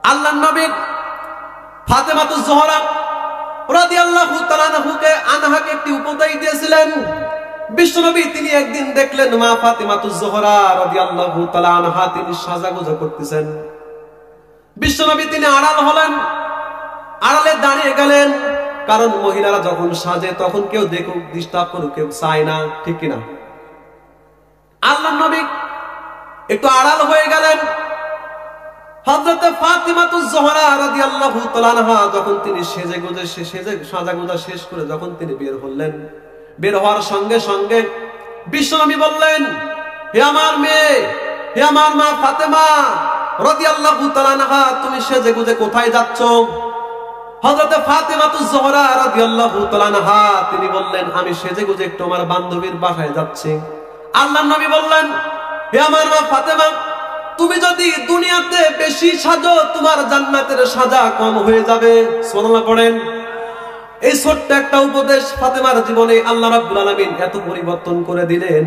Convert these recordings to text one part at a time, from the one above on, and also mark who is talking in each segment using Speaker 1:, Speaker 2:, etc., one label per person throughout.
Speaker 1: আল্লাহর নবী ফাতেমাতুজ জোহরা রাদিয়াল্লাহু তাআলা আনহাকে একটি উপদেশ দিয়েছিলেন। বিশ্বনবী তিনি একদিন দেখলেন মা ফাতেমাতুজ জোহরা রাদিয়াল্লাহু তাআলা আনহা তিনি সাজাগোজা করতেছেন। বিশ্বনবী তিনি আড়াল হলেন, আড়ালে দাঁড়িয়ে গেলেন, কারণ মহিলারা যখন সাজে তখন কেউ দেখুক, ডিস্টার্ব করুক কেউ চায় না, ঠিক কিনা? আল্লাহর নবী একটু আড়াল হয়ে গেলেন। হযরত ফাতিমাতুজ জোহরা রাদিয়াল্লাহু তাআলা আনহা যখন তিনি সাজাগোজা শেষ করে যখন তিনি বের হলেন, বের হওয়ার সঙ্গে সঙ্গে বিশ্বনবী বললেন, হে আমার মেয়ে, হে আমার মা ফাতেমা রাদিয়াল্লাহু তাআলা আনহা, তুমি সেজেগুজে কোথায় যাচ্ছ? হযরত ফাতিমাতুজ জোহরা রাদিয়াল্লাহু তাআলা আনহা তিনি বললেন, আমি সেজেগুজে একটু আমার বান্ধবীর বাসায় যাচ্ছি। আল্লাহর নবী বললেন, হে আমার মা ফাতেমা, তুমি যদি দুনিয়াতে বেশি সাজো তোমার জান্নাতের সাজা কম হয়ে যাবে। সুবহানাল্লাহ পড়েন। এই ছোট্ট একটা উপদেশ ফাতেমার জীবনে আল্লাহ রাব্বুল আলামিন এত পরিবর্তন করে দিলেন।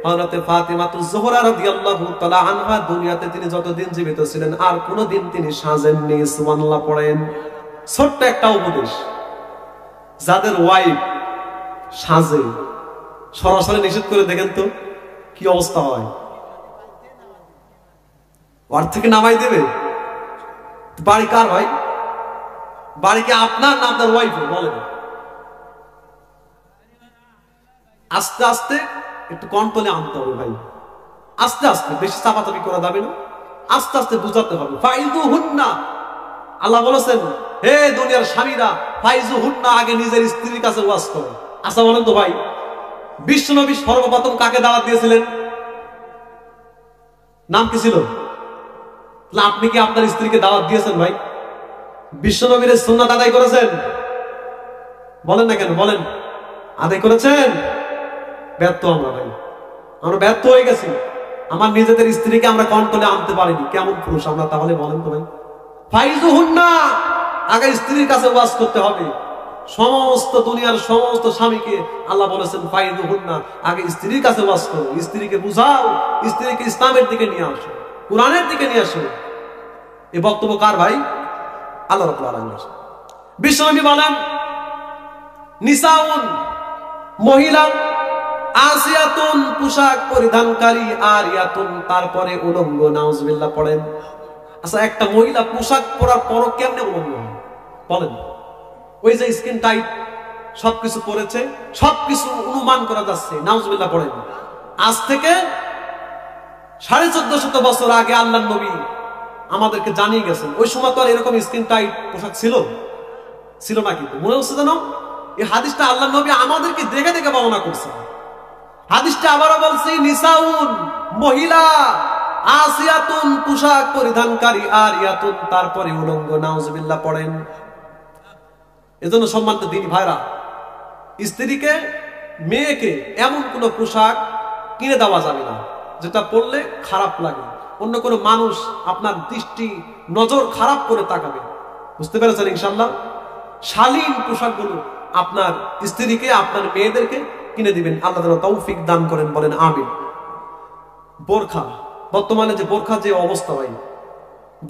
Speaker 1: হযরত ফাতিমাতুজ জোহরা রাদিয়াল্লাহু তাআলা আনহা দুনিয়াতে তিনি যতদিন জীবিত ছিলেন আর কোনোদিন তিনি সাজেননি। সুবহানাল্লাহ পড়েন। ছোট্ট একটা উপদেশ। যাদের ওয়াইফ সাজে সরাসরি নিষেধ করে দেখেন তো কি অবস্থা হয়। ওর থেকে নামাই দেবে। বাড়ি কার ভাই? বাড়ি কি আপনার না আপনার ওয়াইফের? বলেন। আস্তে আস্তে একটু কন্ট্রোলে আনতে হবে ভাই। আস্তে আস্তে, বেশি চাপাচাপি করা যাবে না, আস্তে আস্তে বুঝাতে হবে। ফাইজুহুন্না, আল্লাহ বলেছেন, হে দুনিয়ার স্বামীরা, ফাইজুহুন্না, আগে নিজের স্ত্রীর কাছে ওয়াজ করো। আচ্ছা বলেন তো ভাই, বিশ্বনবী সর্বপ্রথম কাকে দাওয়াত দিয়েছিলেন? নাম কি ছিল? আপনি কি আপনার স্ত্রীকে দাওয়াত দিয়েছেন ভাই? বিশ্বনবীর সুন্নাত আদায় করেছেন? বলেন না কেন, বলেন। আদায় করেছেন? ব্যর্থ আমরা ভাই, আমরা ব্যর্থ হয়ে গেছি। আমার নিজেদের স্ত্রীকে আমরা কন্ট্রোলে আনতে পারিনি। কেমন পুরুষ আমরা তাহলে, বলেন তো ভাই। ফাইজুহুন্না, আগে স্ত্রীর কাছে ওয়াজ করতে হবে। সমস্ত দুনিয়ার সমস্ত স্বামীকে আল্লাহ বলেছেন ফাইজুহুন্না, আগে স্ত্রীর কাছে ওয়াজ করো, স্ত্রীকে বুঝাও, স্ত্রীকে ইসলামের দিকে নিয়ে আসো, কোরআনের দিকে নিয়ে আসো। এই বক্তব্য কার ভাই? আল্লাহ রাব্বুল আলামিন। বিশ্বনবী বলেন, নিসাউন, মহিলা, আসিয়াতুন, পোশাক পরিধানকারী, আরিয়াতুন, তারপরে উলঙ্গ। নাউজুবিল্লাহ পড়েন। আচ্ছা, একটা মহিলা পোশাক পরার পরও কেমনে উলঙ্গ হয় বলেন? ওই যে স্কিন টাইট সবকিছু পরেছে, সবকিছু অনুমান করা যাচ্ছে। নাউজুবিল্লাহ পড়েন। আজ থেকে 1450 বছর আগে আল্লাহর নবী আমাদেরকে জানিয়ে গেছেন। ওই সময় তো আর এরকম স্কিন টাইট পোশাক ছিল না, কিন্তু মনে হচ্ছে যেন এই হাদিসটা আল্লাহর নবী আমাদেরকে দেখে দেখে বর্ণনা করছেন। হাদিসটা আবারও বলছি, নিসাউন, মহিলা, আসিয়াতুন, পোশাক পরিধানকারী, আরিয়াতুন, তারপরে উলঙ্গ। নাউজুবিল্লাহ পড়েন। এজন্য সম্মানিত দিনী ভাইরা, স্ত্রীকে, মেয়েকে এমন কোন পোশাক কিনে দেওয়া যাবে না যেটা পরলে খারাপ লাগে, অন্য কোনো মানুষ আপনার দৃষ্টি নজর খারাপ করে তাকাবে। বুঝতে পেরেছেন ইনশাআল্লাহ? শালীন পোশাকগুলো আপনার স্ত্রীকে, আপনার মেয়েদেরকে কিনে দিবেন। আল্লাহ যেন তৌফিক দান করেন, বলেন আমিন। বোরখা, বর্তমানে যে বোরখা যে অবস্থা ভাই,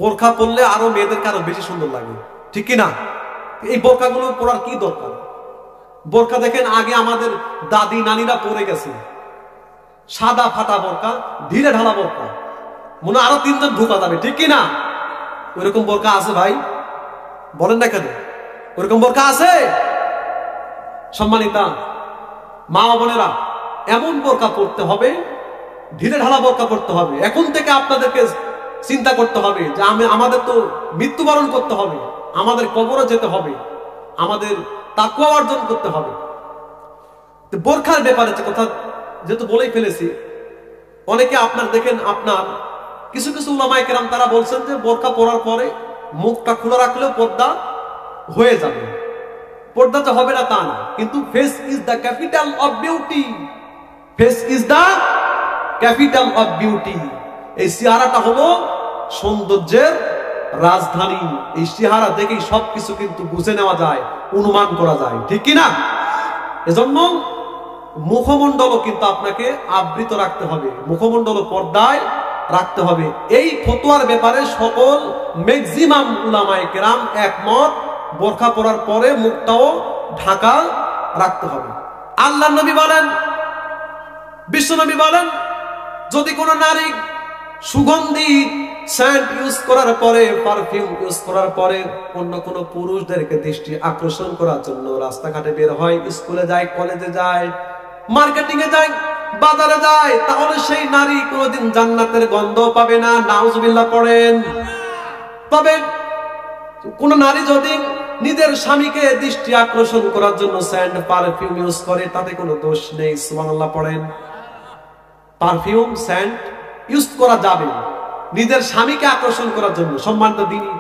Speaker 1: বোরখা পরলে আরো মেয়েদেরকে আরো বেশি সুন্দর লাগে, ঠিক কিনা? এই বোরখাগুলো পরার কি দরকার? বোরখা দেখেন আগে আমাদের দাদি নানিরা পরে গেছে, সাদা ফাটা বোরখা, ঢিলে ঢালা বোরখা, মনে আরো 3 জন ঢুকা যাবে, ঠিক কিনা? ওইরকম বোরখা আছে ভাই? বলেন না কেন? ওইরকম বোরখা আছে? সম্মানিতা মা বোনেরা, এমন বোরখা পরতে হবে, ঢিলে ঢালা বোরখা পরতে হবে। এখন থেকে আপনাদেরকে চিন্তা করতে হবে যে আমাদের তো মৃত্যুবরণ করতে হবে, আমাদের কবরে যেতে হবে, আমাদের তাকওয়া অর্জন করতে হবে। তো বোরখার ব্যাপারে যে কথা যেহেতু বলেই ফেলেছি, অনেকে আপনার দেখেন, আপনার কিছু কিছু উলামায়ে কেরাম তারা বলছেন যে বোরখা পরার পরে মুখটা খোলা রাখলেও পর্দা হয়ে যাবে। পর্দা তো হবে না তা না, কিন্তু face is the capital of beauty. Face is the capital of beauty. এই চেহারাটা হলো সৌন্দর্যের রাজধানী। এই চেহারা দেখেই সবকিছু কিন্তু বুঝে নেওয়া যায়, অনুমান করা যায়, ঠিক কিনা? এজন্য মুখমণ্ডলও কিন্তু আপনাকে আবৃত রাখতে হবে। মুখমণ্ডল পর্দায় রাখতে হবে। এই ফতোয়ার ব্যাপারে সকল ম্যাক্সিমাম উলামায়ে কেরাম একমত, বোরকা পরার পরে মুখটাও ঢাকা রাখতে হবে। আল্লাহর নবী বলেন, বিশ্বনবী বলেন, যদি কোনো নারী সুগন্ধি সেন্ট ইউজ করার পরে, পারফিউম ইউজ করার পরে অন্য কোনো পুরুষদেরকে দৃষ্টি আকর্ষণ করার জন্য রাস্তাঘাটে বের হয়, স্কুলে যায়, কলেজে যায়, মার্কেটিং এ যায়, বাজারে যায়, তাহলে সেই নারী কোনোদিন জান্নাতের গন্ধ পাবে না। নাউজুবিল্লাহ পড়েন। তবে কোন নারী যদি নিজের স্বামীকে দৃষ্টি আকর্ষণ করার জন্য সেন্ট পারফিউম ইউজ করে, তাতে কোনো দোষ নেই। সুবহানাল্লাহ পড়েন। পারফিউম সেন্ট ইউজ করা যাবে নিজের স্বামীকে আকর্ষণ করার জন্য। সম্মানিত দিনী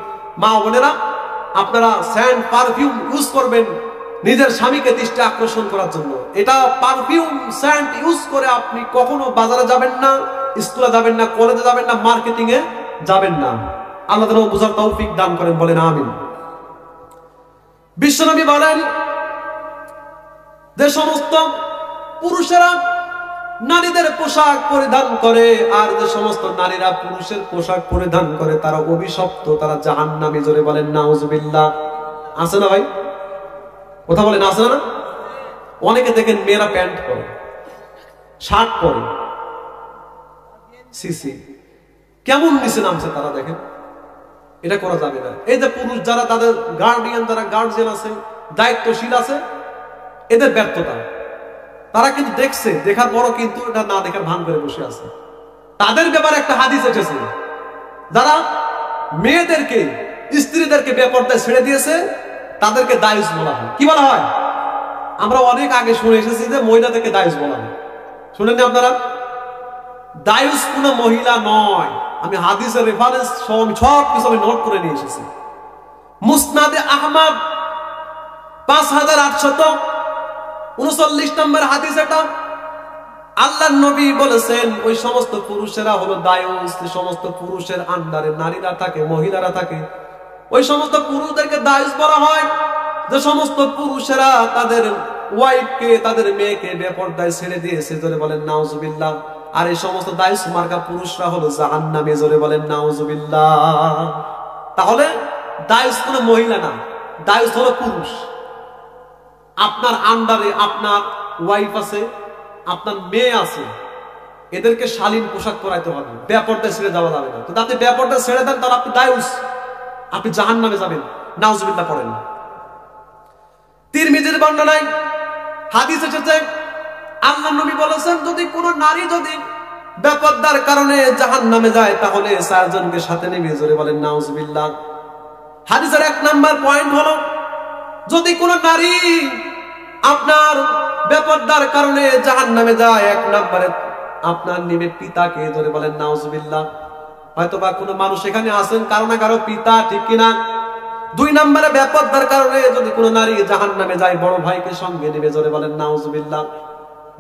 Speaker 1: মা বোনেরা, আপনারা সেন্ট পারফিউম ইউজ করবেন নিজের স্বামীকে দৃষ্টি আকর্ষণ করার জন্য। এটা পারফিউম সেন্ট ইউজ করে আপনি কখনো বাজারে যাবেন না, স্কুলে যাবেন না, কলেজে যাবেন না, মার্কেটিং এ যাবেন না। আল্লাহ যেন বুঝার তৌফিক দান করেন, বলেন আমিন। বিশ্বনবী বলেন, যে সমস্ত পুরুষেরা নারীদের পোশাক পরিধান করে আর যে সমস্ত নারীরা পুরুষের পোশাক পরিধান করে তারা অভিশপ্ত, তারা জাহান্নামী। জোরে বলেন নাউজুবিল্লাহ। আছে না ভাই? কথা বলেন, আছে না? অনেকে দেখেন মেয়েরা প্যান্ট পরে, শার্ট পরে, সিসি কেমন নিচে নামছে তারা, দেখেন। এটা করা যাবে না। এই যে পুরুষ যারা, তাদের গার্ডিয়ান, যারা গার্জিয়ান আছে, দায়িত্বশীল আছে, এদের ব্যর্থতা। তারা কিন্তু দেখছে, দেখার পরও কিন্তু এটা না দেখার ভান করে বসে আছে। তাদের ব্যাপারে একটা হাদিস এসেছে, যারা মেয়েদেরকে, স্ত্রীদেরকে বেপরদায় ছেড়ে দিয়েছে, তাদেরকে দায়ুস বলা হয়। কি বলা হয়? আমরা অনেক আগে শুনে এসেছি যে মহিলাদেরকে দায়ুস বলা হয়। শুনেননি আপনারা? দায়ুস কোনো মহিলা নয়। আমি হাদিসের রেফারেন্স সব কিছু আমি নোট করে নিয়ে এসেছি। মুসনাদে আহমদ 5839 নম্বর হাদিস এটা। আল্লাহর নবী বলেছেন, ওই সমস্ত পুরুষেরা হলো দায়ুস, যে সমস্ত পুরুষের আন্ডারে নারীরা থাকে, মহিলারা থাকে, ওই সমস্ত পুরুষদেরকে দায়ুস বলা হয়। যে সমস্ত পুরুষেরা তাদের ওয়াইফকে, তাদের মেয়েকে বেপরদায় ছেড়ে দিয়েছে, জোরে বলেন নাউজুবিল্লাহ। আর এই সমস্ত দায়ুস মার্কা পুরুষরা হলো জাহান্নামী। জোরে বলেন নাউজুবিল্লাহ। তাহলে দায়ুস কোনো মহিলা না, দায়ুস হলো পুরুষ। আপনার আন্ডারে আপনার ওয়াইফ আছে, আপনার মেয়ে আছে, এদেরকে শালীন পোশাক পরাইতে হবে, বেপরদায় ছেড়ে যাওয়া যাবে না। তো তাতে বেপরদায় ছেড়ে দেন, তাহলে আপনি দায়ুস, আপনি জাহান্নামে যাবেন। নাউজুবিল্লাহ পড়েন। তিরমিজির বর্ণনায় হাদিস এসেছে, আল্লাহর নবী বলেছেন, যদি কোনো নারী যদি বেপরদার কারণে জাহান্নামে যায়, তাহলে 4 জনকে সাথে নিবে। জোরে বলেন নাউজুবিল্লাহ। হাদিসের 1 নাম্বার পয়েন্ট হলো, যদি কোনো নারী আপনার বেপরদার কারণে জাহান্নামে যায়, 1 নম্বরে আপনার নিবে পিতাকে। জোরে বলেন নাউজুবিল্লাহ। হয়তোবা কোনো মানুষ এখানে আছেন, কারো না কারো পিতা, ঠিক কিনা? 2 নম্বরে বেপরদার কারণে যদি কোনো নারী জাহান্নামে যায়, বড় ভাইকে সঙ্গে নেবে। জোরে বলেন নাউজুবিল্লাহ।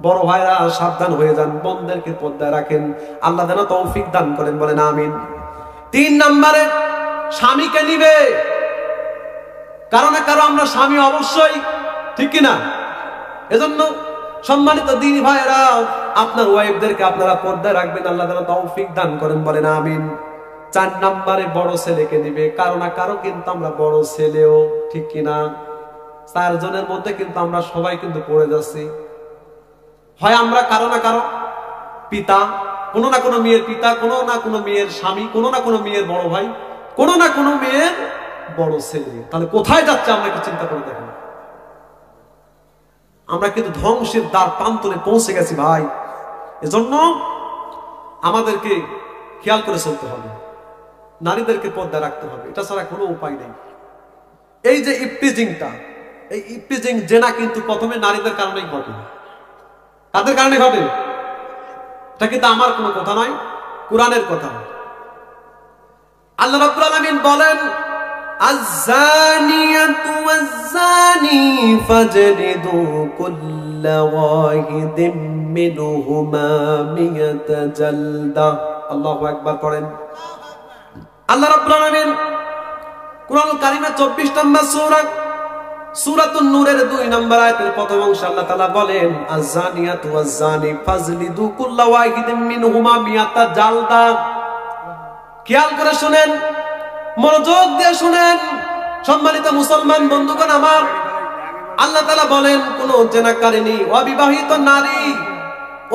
Speaker 1: বড় ভাইরা সাবধান হয়ে যান, বোনদেরকে পর্দায় রাখেন। আল্লাহ যেন তৌফিক দান করেন, বলেন আমিন। 3 নম্বরে স্বামীকে নিবে। কারো না কারো আমরা স্বামী অবশ্যই, ঠিক কিনা? এজন্য সম্মানিত দিনী ভাইরা, আপনার ওয়াইফদেরকে আপনারা পর্দায় রাখবেন। আল্লাহ যেন তৌফিক দান করেন, বলেন আমিন। 4 নম্বরে বড় ছেলেকে নিবে। কারো না কারো কিন্তু আমরা বড় ছেলেও, ঠিক কিনা? 4 জনের মধ্যে কিন্তু আমরা সবাই কিন্তু পড়ে যাচ্ছি। হয় আমরা কারো না কারো পিতা, কোনো না কোনো মেয়ের পিতা, কোনো না কোনো মেয়ের স্বামী, কোনো না কোনো মেয়ের বড় ভাই, কোনো না কোনো মেয়ের বড় ছেলে। তাহলে কোথায় যাচ্ছে আমরা একটু চিন্তা করে দেখেন। আমরা কিন্তু ধ্বংসের দ্বার প্রান্তরে পৌঁছে গেছি ভাই। এজন্য আমাদেরকে খেয়াল করে চলতে হবে, নারীদেরকে পর্দা রাখতে হবে। এটা ছাড়া কোনো উপায় নেই। এই যে ইফটিজিংটা, এই ইফটিজিং জেনা কিন্তু প্রথমে নারীদের কারণেই ঘটে। তাদের কারণে ঘটে। এটা কিন্তু আমার কোনো কথা নয়, কোরআনের কথা। আল্লাহ রাব্বুল আলামিন বলেন, আয-যানিয়াতু ওয়াজ-যানি ফাজলিদু কুল্লা ওয়াহিদিম মিনহুমা মিয়াতা জালদা। আল্লাহু আকবার পড়েন। আল্লাহ রাব্বুল আলামিন কুরআনুল কারীমের 24 নম্বর সূরা, সূরাতুন নূরের 2 নম্বর আয়াতের প্রথম অংশে আল্লাহ তাআলা বলেন, আয-যানিয়াতু ওয়াজ-যানি ফাজলিদু কুল্লা ওয়াহিদিম মিনহুমা মিয়াতা জালদা। খেয়াল করে শুনেন, মনোযোগ দিয়ে শুনেন সম্মানিত মুসলমান বন্ধুগণ আমার। আল্লাহ তাআলা বলেন, কোন জেনাকারিনী অবিবাহিত নারী,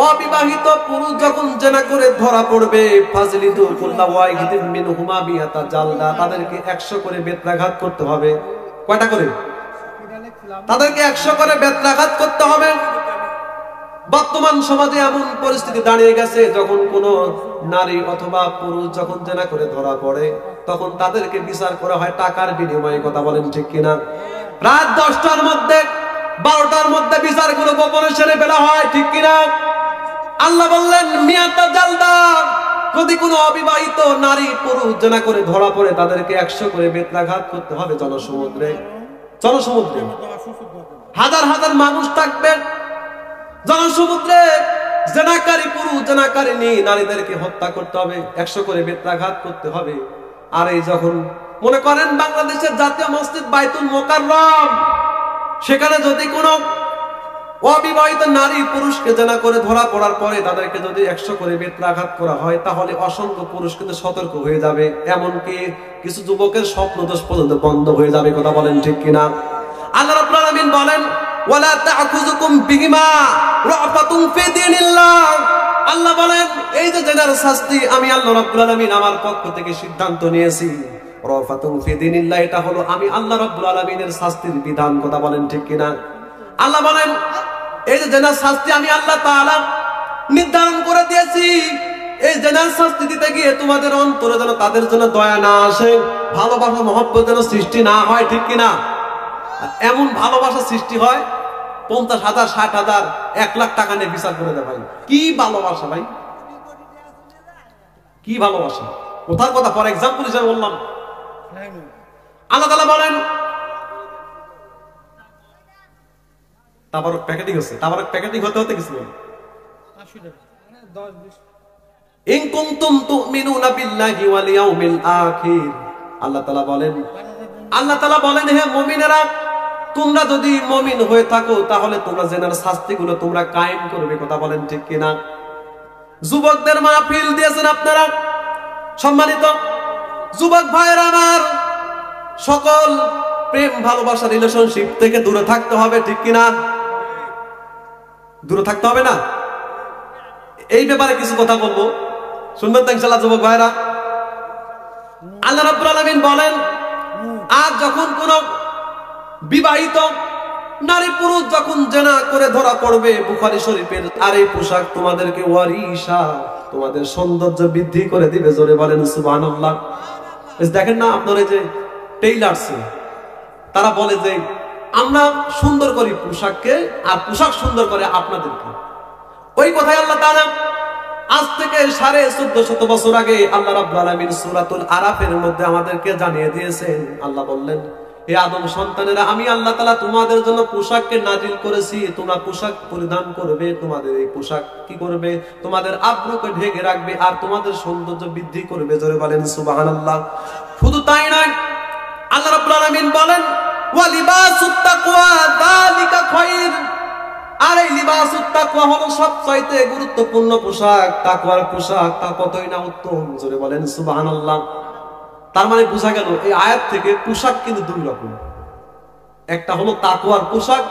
Speaker 1: অবিবাহিত পুরুষ যখন জেনা করে ধরা পড়বে, ফাজলিদু কুল্লা ওয়াহিদিন মিনহুমা বিআতা জালদা, তাদেরকে 100 করে বেত্রাঘাত করতে হবে। কয়টা করে? তাদেরকে 100 করে বেত্রাঘাত করতে হবে। বর্তমান সমাজে এমন পরিস্থিতি দাঁড়িয়ে গেছে, যখন কোন নারী অথবা পুরুষ যখন জেনা করে ধরা পড়ে, তখন তাদেরকে বিচার করা হয় টাকার বিনিময়ে। কথা বলেন ঠিক কিনা? রাত 10টার মধ্যে 12টার মধ্যে বিচারগুলো গোপনে সেরে ফেলা হয়, ঠিক কিনা? আল্লাহ বললেন মিয়াতা জালদা, যদি কোনো অবিবাহিত নারী পুরুষ জেনা করে ধরা পড়ে, তাদেরকে 100 করে বেত্রাঘাত করতে হবে। জনসমুদ্রে, জনসমুদ্রে হাজার হাজার মানুষ থাকবেন, জনসমুদ্রে জেনাকারী পুরুষ জেনাকারিনী নারীদেরকে হত্যা করতে হবে, 100 করে বেত্রাঘাত করতে হবে। আর এই যখন মনে করেন বাংলাদেশের জাতীয় মসজিদ বাইতুল মোকাররম, সেখানে যদি কোনো অবিবাহিত নারী পুরুষকে জেনা করে ধরা পড়ার পরে তাদেরকে যদি 100 করে বেত্রাঘাত করা হয়, তাহলে অসংখ্য পুরুষ কিন্তু সতর্ক হয়ে যাবে, এমনকি কিছু যুবকের স্বপ্নদোষ পর্যন্ত বন্ধ হয়ে যাবে। কথা বলেন ঠিক কিনা? আল্লাহ রাব্বুল আলামিন বলেন, ওয়ালা তা'খুযুকুম বিহিমা রাফাতুন ফি দীনিল্লাহ। আল্লাহ বলেন, এই যে জেনার শাস্তি আমি আল্লাহ রাব্বুল আলামিন আমার পক্ষ থেকে সিদ্ধান্ত নিয়েছি, রাফাতুন ফি দীনিল্লাহ, এটা হলো আমি আল্লাহ রাব্বুল আলামিনের শাস্তির বিধান। কথা বলেন ঠিক কিনা? আল্লাহ বলেন, এই যে জেনার শাস্তি আমি আল্লাহ তাআলা নির্ধারণ করে দিয়েছি, এই জেনার শাস্তি দিতে গিয়ে তোমাদের অন্তরে যেন তাদের জন্য দয়া না আসে, ভালোবাসা মহব্বত যেন সৃষ্টি না হয়, ঠিক কিনা? এমন ভালোবাসা সৃষ্টি হয় 50,000 60,000 1 লাখ টাকা নিয়ে বিচার করে দেয়। ভাই কি ভালোবাসা, ভাই কি ভালোবাসা! কোথার কথা? ফর এক্সাম্পল হিসেবে বললাম, আল্লাহ তাআলা বলেন তাবারক প্যাকেটিং হচ্ছে, তাবারক প্যাকেটিং হতে হতে কিছু ইন কুনতুম তুমিনুনা বিল্লাহি ওয়াল ইয়াউমিল আখির। আল্লাহ তাআলা বলেন হে মুমিনেরা, তোমরা যদি মুমিন হয়ে থাকো তাহলে তোমরা জেনার শাস্তিগুলো তোমরা কায়েম করবে। কথা বলেন ঠিক কিনা? যুবকদের মাহফিল দিয়েছেন আপনারা, সম্মানিত যুবক ভাইরা আমার, সকল প্রেম ভালোবাসা রিলেশনশিপ থেকে দূরে থাকতে হবে, ঠিক কিনা? দূরে থাকতে হবে না? এই ব্যাপারে কিছু কথা বলবো, শুনবেন তো ইনশাআল্লাহ যুবক ভাইরা? আল্লাহ রাব্বুল আলামিন বলেন, আর যখন কোন বিবাহিত নারী পুরুষ যখন জেনা করে ধরা পড়বে, বুখারী শরীফের, আর এই পোশাক তোমাদেরকে ওয়ারিসা, তোমাদের সৌন্দর্য বৃদ্ধি করে দিবে। জোরে বলেন সুবহানাল্লাহ। দেখেন না আপনার এই যে টেইলার্স, তারা বলে যে আমরা সুন্দর করি পোশাককে, আর পোশাক সুন্দর করে আপনাদেরকে। ওই কথাই আল্লাহ তাআলা আজ থেকে 1450 বছর আগে আল্লাহ রাব্বুল আলামিন সূরাতুল আরাফের মধ্যে আমাদেরকে জানিয়ে দিয়েছেন। আল্লাহ বললেন, হে আদম সন্তানেরা, আমি আল্লাহ তাআলা তোমাদের জন্য পোশাককে নাজিল করেছি, তোমরা পোশাক পরিধান করবে, তোমাদের এই পোশাক কি করবে? তোমাদের আব্রুকে ঢেকে রাখবে আর তোমাদের সৌন্দর্য বৃদ্ধি করবে। জোরে বলেন সুবহানাল্লাহ। শুধু তাই নয়, আল্লাহ রাব্বুল আলামিন বলেন, ওয়া লিবাসুত তাকওয়া যালিকা খায়র, আর এই লিবাসুত তাকওয়া হলো সবচাইতে গুরুত্বপূর্ণ পোশাক। তাকওয়ার পোশাক তা কতই না উত্তম। জোরে বলেন সুবহানাল্লাহ। তার মানে বোঝা গেল এই আয়াত থেকে পোশাক কিন্তু দুই রকম, একটা হলো তাকওয়ার পোশাক,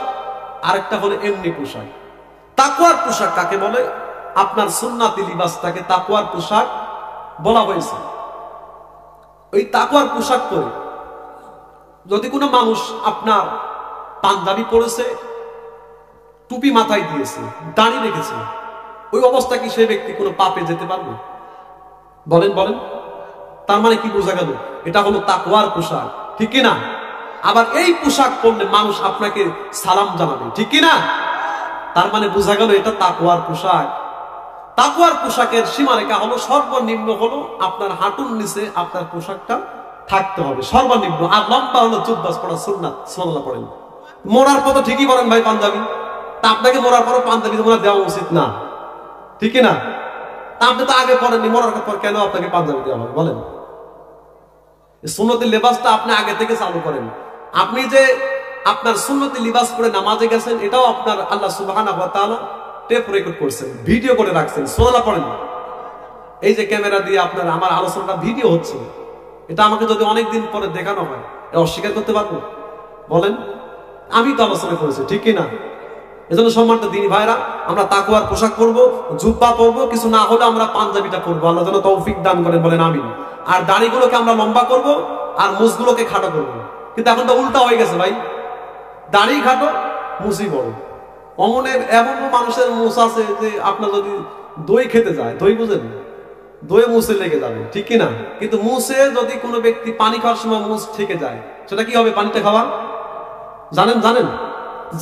Speaker 1: আরেকটা হলো এমনি পোশাক। তাকওয়ার পোশাক কাকে বলে? আপনার সুন্নাতি লিবাসটাকে তাকওয়ার পোশাক বলা হয়েছে। ওই তাকওয়ার পোশাক পরে যদি কোনো মানুষ আপনার পাঞ্জাবি পরেছে, টুপি মাথায় দিয়েছে, দাড়ি রেখেছে, ওই অবস্থা কি সেই ব্যক্তি কোনো পাপে যেতে পারবে? বলেন বলেন। তার মানে কি বোঝা গেল? এটা হলো তাকওয়ার পোশাক, ঠিক কিনা? আবার এই পোশাক পরলে মানুষ আপনাকে সালাম জানাবে, ঠিক কিনা? তার মানে বোঝা গেল এটা তাকওয়ার পোশাক। তাকওয়ার পোশাকের সীমারেখা হলো সর্বনিম্ন হলো আপনার হাঁটুর নিচে আপনার পোশাকটা থাকতে হবে, সর্বনিম্ন। আর লম্বা হলো জুব্বাস পড়া সুন্নাত। সুবহানাল্লাহ পড়েন। মোড়ার পর ঠিকই বলেন ভাই পাঞ্জাবি, তা আপনাকে মোড়ার পর পাঞ্জাবি তো দেওয়া উচিত না, ঠিক না? তা আপনি তো আগে পড়েননি, মোড়ার পর কেন আপনাকে পাঞ্জাবি দেওয়া হবে বলেন? সুন্নতি লেবাসটা আপনি আগে থেকে চালু করেন। আপনি যে আপনার সুন্নতি লিবাস পরে নামাজে গেছেন, এটাও আপনার আল্লাহ সুবহানাহু ওয়া তাআলা টেপ রেকর্ড করছেন, ভিডিও করে রাখছেন। সুবহানাল্লাহ পড়েন। এই যে ক্যামেরা দিয়ে আপনার আমার আলোচনাটা ভিডিও হচ্ছে, এটা আমাকে যদি অনেকদিন পরে দেখানো হয়, এটা অস্বীকার করতে পারবো? বলেন। আমি তো আলোচনা করেছি, ঠিক কিনা? এজন্য সম্মানিত দিনী ভাইরা, আমরা তাকওয়ার পোশাক পরবো, জুব্বা পরবো, কিছু না হলে আমরা পাঞ্জাবিটা পরবো। আল্লাহ যেন তৌফিক দান করেন, বলেন আমিন। আর দাড়িগুলোকে আমরা লম্বা করব, আর মুছগুলোকে খাটো করবো। কিন্তু এখন তো উল্টা হয়ে গেছে ভাই, দাড়ি খাটো, মুছি বড়। এমন মানুষের মুছ আছে যে আপনার যদি দই খেতে যায়, দই বুঝেন, দই মুছে লেগে যাবে, ঠিক কিনা? কিন্তু মুছে যদি কোনো ব্যক্তি পানি খাওয়ার সময় মুছ থেকে যায়, সেটা কি হবে? পানিটা খাওয়া জানেন জানেন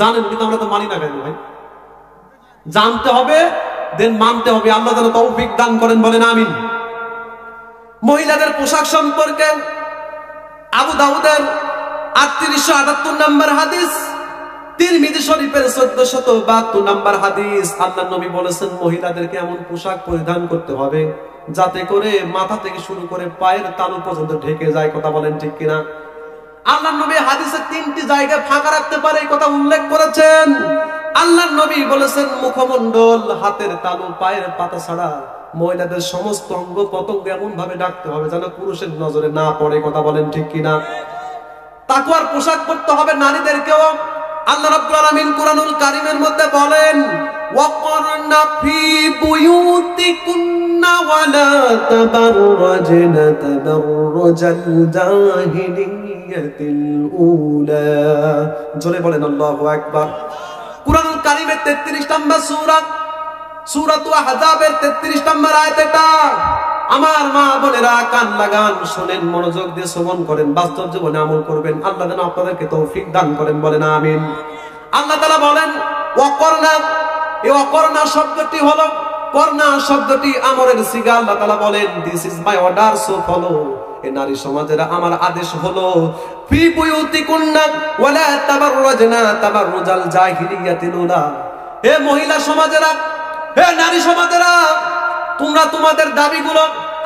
Speaker 1: জানেন, কিন্তু আমরা তো মানি না কেন ভাই? জানতে হবে, দেন মানতে হবে। আল্লাহ যেন তৌফিক দান করেন, বলেন আমিন। মহিলাদের পোশাক সম্পর্কে আবু দাউদের 3878 নম্বর হাদিস, তিরমিজি শরীফের 1472 নম্বর হাদিস, আল্লাহর নবী বলেছেন মহিলাদেরকে এমন পোশাক পরিধান করতে হবে যাতে করে মাথা থেকে শুরু করে পায়ের তালু পর্যন্ত ঢেকে যায়। কথা বলেন ঠিক কিনা? আল্লাহর নবী হাদিসে 3টি জায়গায় ফাঁকা রাখতে পারে এই কথা উল্লেখ করেছেন। আল্লাহর নবী বলেছেন মুখমণ্ডল, হাতের তালু, পায়ের পাতা ছাড়া মহিলাদের সমস্ত অঙ্গ প্রত্যঙ্গ এমন ভাবে ঢাকতে হবে যেন পুরুষের নজরে না পড়ে। কথা বলেন ঠিক কিনা? তাকওয়ার পোশাক পরতে হবে নারীদেরকেও। আল্লাহ রাব্বুল আলামিন কুরআনুল কারীমের মধ্যে বলেন, ওয়াকরনা ফি বুয়ুতিকুন্না ওয়ালা তাবাররাজনা তাবাররুজাল জাহিলিয়াতিল উলা। জোরে বলেন আল্লাহু আকবার। কুরআনুল কারীমের 33 নম্বর সূরা, সূরাতুল আহজাবের 33 নম্বর আয়াত এটা। আমার মা বোনেরা কান লাগান, শোনেন, মনোযোগ দিয়ে শ্রবণ করেন, বাস্তব জীবনে আমল করবেন। আল্লাহ যেন আপনাদেরকে তৌফিক দান করেন, বলেন আমিন। আল্লাহ তাআলা বলেন ওয়াকরনা, এই ওয়াকরনা শব্দটি হলো, করনা শব্দটি আমরের সিগা। আল্লাহ তাআলা বলেন this is my order, so follow. এই নারী সমাজেরা আমার আদেশ হলো ফি বুয়ুতিকুন্না ওয়ালা তাবাররাজনা তাবাররুজাল জাহিলিয়াতিল উলা। হে মহিলা সমাজেরা, হে নারী সমাজেরা, তোমরা তোমাদের দাবিগুলো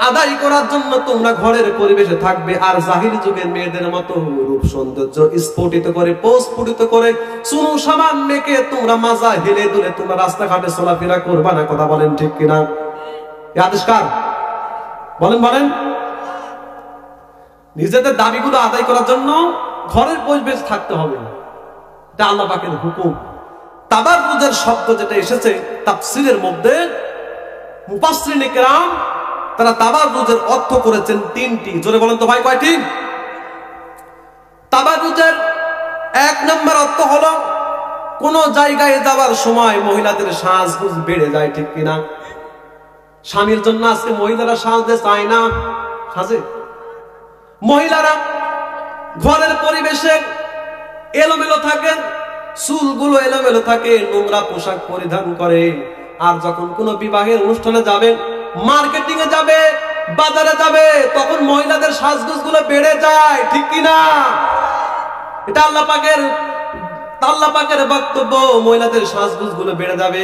Speaker 1: আদায় করার জন্য তোমরা ঘরের পরিবেশে থাকবে, আর জাহিলি যুগের মেয়েদের মতো রূপ সৌন্দর্য স্ফুটিত করে, প্রস্ফুটিত করে, সুনু সামান মেকে তোমরা মাজা হেলে দুলে তোমরা রাস্তাঘাটে চলাফেরা করবা না। কথা বলেন ঠিক কিনা? এই আদেশ কার? বলেন বলেন। নিজেদের দাবিগুলো আদায় করার জন্য ঘরের পরিবেশ থাকতে হবে, এটা আল্লাহ পাকের হুকুম। তাবাররুজের শব্দ যেটা এসেছে তাফসীরের মধ্যে, মুফাসসিরিনে কেরাম তারা তাবাররুজের অর্থ করেছেন 3টি। জোরে বলেন তো ভাই, কয়টি? তাবাররুজের 1 নম্বর অর্থ হলো কোন জায়গায় যাওয়ার সময় মহিলাদের সাজগোজ বেড়ে যায়, ঠিক কিনা? স্বামীর জন্য আজকে মহিলারা সাজতে চায় না, সাজে। মহিলারা ঘরের পরিবেশে এলোমেলো থাকে, চুলগুলো এলোমেলো থাকে, নোংরা পোশাক পরিধান করে। আর যখন কোনো বিবাহের অনুষ্ঠানে যাবে, মার্কেটিং এ যাবে, বাজারে যাবে, তখন মহিলাদের সাজগোজ গুলো বেড়ে যায়, ঠিক কিনা? এটা আল্লাহ পাকের বক্তব্য, মহিলাদের সাজগোজ গুলো বেড়ে যাবে।